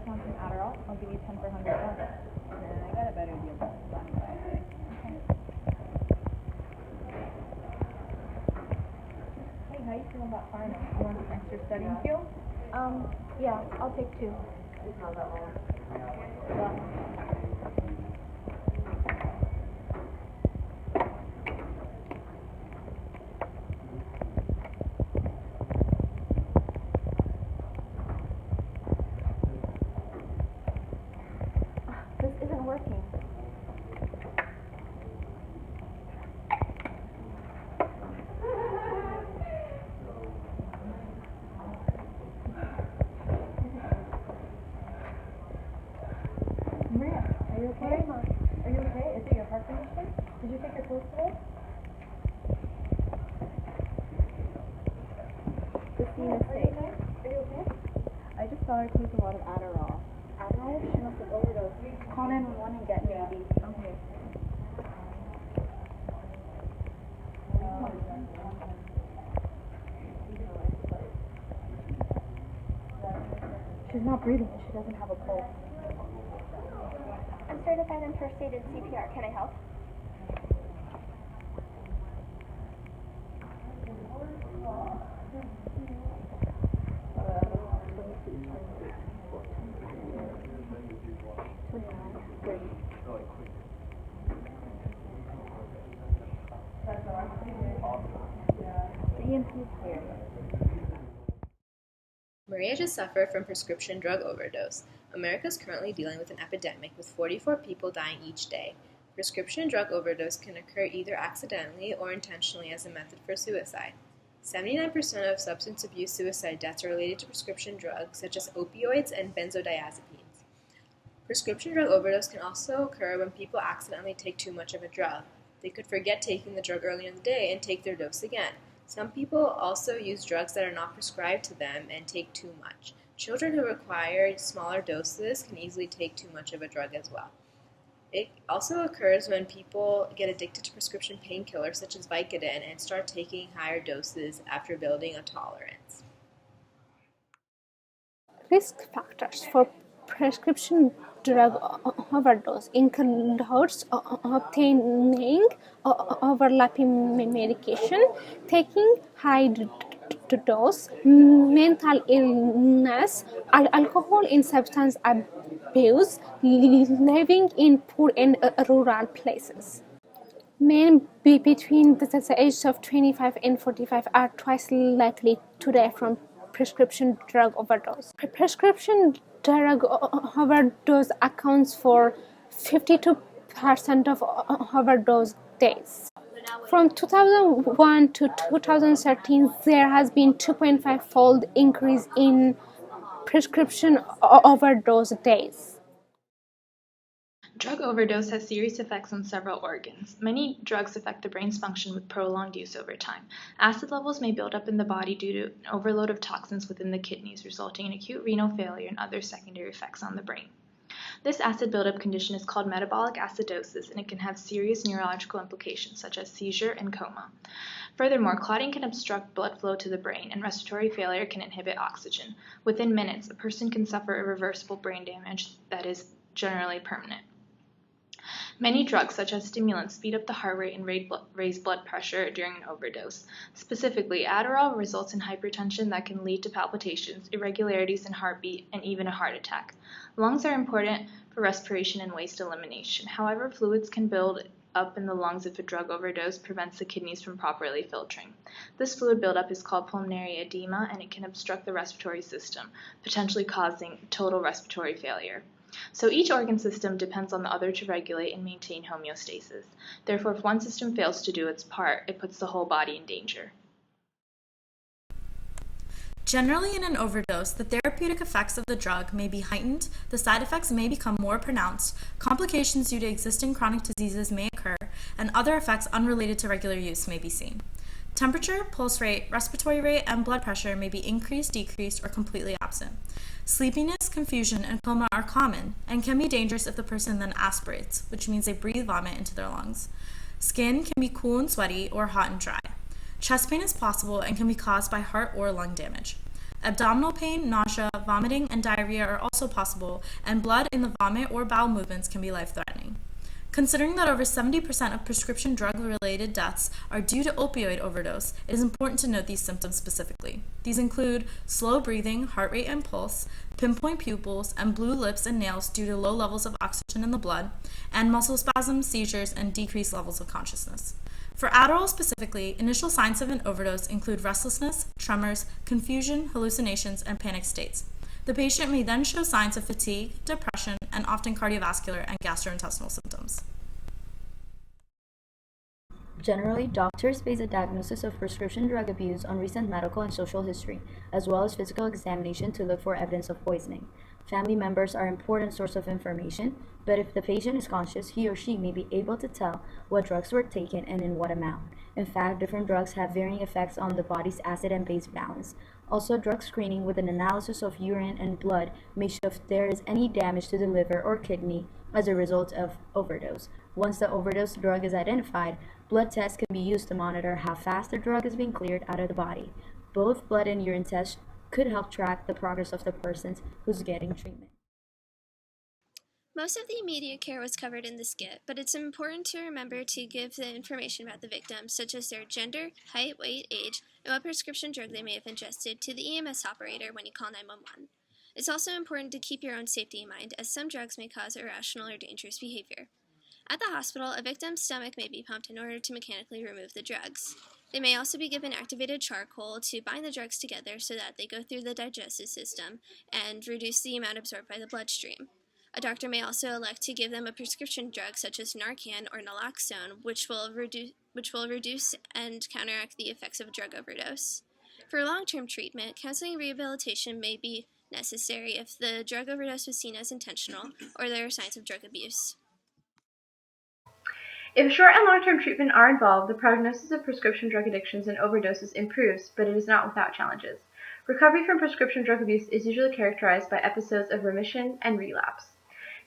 guys want some Adderall? I'll give you 10 for 100 bucks. Nah, I got a better deal than that. Okay. Hey, how you feeling about finals? You want some extra studying fuel? Yeah, I'll take 2. This isn't working. Maria, are you okay? Are you okay? Is it your heart condition? Did you take your pills today? The scene is safe. Are you okay? I just saw her take a lot of Adderall. Adderall? She must have overdosed. Call 911 and get me. Okay. She's not breathing and she doesn't have a pulse. I'm certified in first aid and CPR. Can I help? The EMT's here. Maria just suffered from prescription drug overdose. America is currently dealing with an epidemic with 44 people dying each day. Prescription drug overdose can occur either accidentally or intentionally as a method for suicide. 79% of substance abuse suicide deaths are related to prescription drugs such as opioids and benzodiazepines. Prescription drug overdose can also occur when people accidentally take too much of a drug. They could forget taking the drug earlier in the day and take their dose again. Some people also use drugs that are not prescribed to them and take too much. Children who require smaller doses can easily take too much of a drug as well. It also occurs when people get addicted to prescription painkillers such as Vicodin and start taking higher doses after building a tolerance. Risk factors for prescription drug overdose includes obtaining overlapping medication, taking high dose, mental illness, alcohol and substance abuse, living in poor and rural places. Men between the ages of 25 and 45 are twice likely to die from prescription drug overdose. Prescription drug overdose accounts for 52% of overdose deaths. From 2001 to 2013, there has been 2.5-fold increase in prescription overdose deaths. Drug overdose has serious effects on several organs. Many drugs affect the brain's function with prolonged use over time. Acid levels may build up in the body due to an overload of toxins within the kidneys, resulting in acute renal failure and other secondary effects on the brain. This acid buildup condition is called metabolic acidosis, and it can have serious neurological implications such as seizure and coma. Furthermore, clotting can obstruct blood flow to the brain, and respiratory failure can inhibit oxygen. Within minutes, a person can suffer irreversible brain damage that is generally permanent. Many drugs, such as stimulants, speed up the heart rate and raise blood pressure during an overdose. Specifically, Adderall results in hypertension that can lead to palpitations, irregularities in heartbeat, and even a heart attack. Lungs are important for respiration and waste elimination. However, fluids can build up in the lungs if a drug overdose prevents the kidneys from properly filtering. This fluid buildup is called pulmonary edema, and it can obstruct the respiratory system, potentially causing total respiratory failure. So each organ system depends on the other to regulate and maintain homeostasis. Therefore, if one system fails to do its part, it puts the whole body in danger. Generally, in an overdose, the therapeutic effects of the drug may be heightened, the side effects may become more pronounced, complications due to existing chronic diseases may occur, and other effects unrelated to regular use may be seen. Temperature, pulse rate, respiratory rate, and blood pressure may be increased, decreased, or completely absent. Sleepiness, confusion, and coma are common and can be dangerous if the person then aspirates, which means they breathe vomit into their lungs. Skin can be cool and sweaty or hot and dry. Chest pain is possible and can be caused by heart or lung damage. Abdominal pain, nausea, vomiting, and diarrhea are also possible, and blood in the vomit or bowel movements can be life-threatening. Considering that over 70% of prescription drug-related deaths are due to opioid overdose, it is important to note these symptoms specifically. These include slow breathing, heart rate and pulse, pinpoint pupils, and blue lips and nails due to low levels of oxygen in the blood, and muscle spasms, seizures, and decreased levels of consciousness. For Adderall specifically, initial signs of an overdose include restlessness, tremors, confusion, hallucinations, and panic states. The patient may then show signs of fatigue, depression, and often cardiovascular and gastrointestinal symptoms. Generally, doctors base a diagnosis of prescription drug abuse on recent medical and social history, as well as physical examination to look for evidence of poisoning. Family members are an important source of information, but if the patient is conscious, he or she may be able to tell what drugs were taken and in what amount. In fact, different drugs have varying effects on the body's acid and base balance. Also, drug screening with an analysis of urine and blood may show if there is any damage to the liver or kidney as a result of overdose. Once the overdose drug is identified, blood tests can be used to monitor how fast the drug is being cleared out of the body. Both blood and urine tests could help track the progress of the person who's getting treatment. Most of the immediate care was covered in the skit, but it's important to remember to give the information about the victim, such as their gender, height, weight, age, and what prescription drug they may have ingested, to the EMS operator when you call 911. It's also important to keep your own safety in mind, as some drugs may cause irrational or dangerous behavior. At the hospital, a victim's stomach may be pumped in order to mechanically remove the drugs. They may also be given activated charcoal to bind the drugs together so that they go through the digestive system and reduce the amount absorbed by the bloodstream. A doctor may also elect to give them a prescription drug such as Narcan or naloxone, which will reduce and counteract the effects of drug overdose. For long-term treatment, counseling and rehabilitation may be necessary if the drug overdose was seen as intentional or there are signs of drug abuse. If short and long-term treatment are involved, the prognosis of prescription drug addictions and overdoses improves, but it is not without challenges. Recovery from prescription drug abuse is usually characterized by episodes of remission and relapse.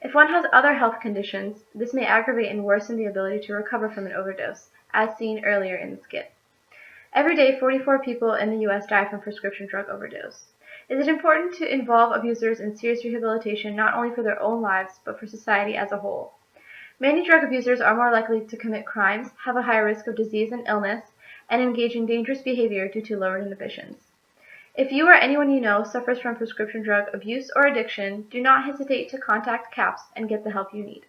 If one has other health conditions, this may aggravate and worsen the ability to recover from an overdose, as seen earlier in the skit. Every day, 44 people in the U.S. die from prescription drug overdose. It is important to involve abusers in serious rehabilitation not only for their own lives, but for society as a whole. Many drug abusers are more likely to commit crimes, have a higher risk of disease and illness, and engage in dangerous behavior due to lowered inhibitions. If you or anyone you know suffers from prescription drug abuse or addiction, do not hesitate to contact CAPS and get the help you need.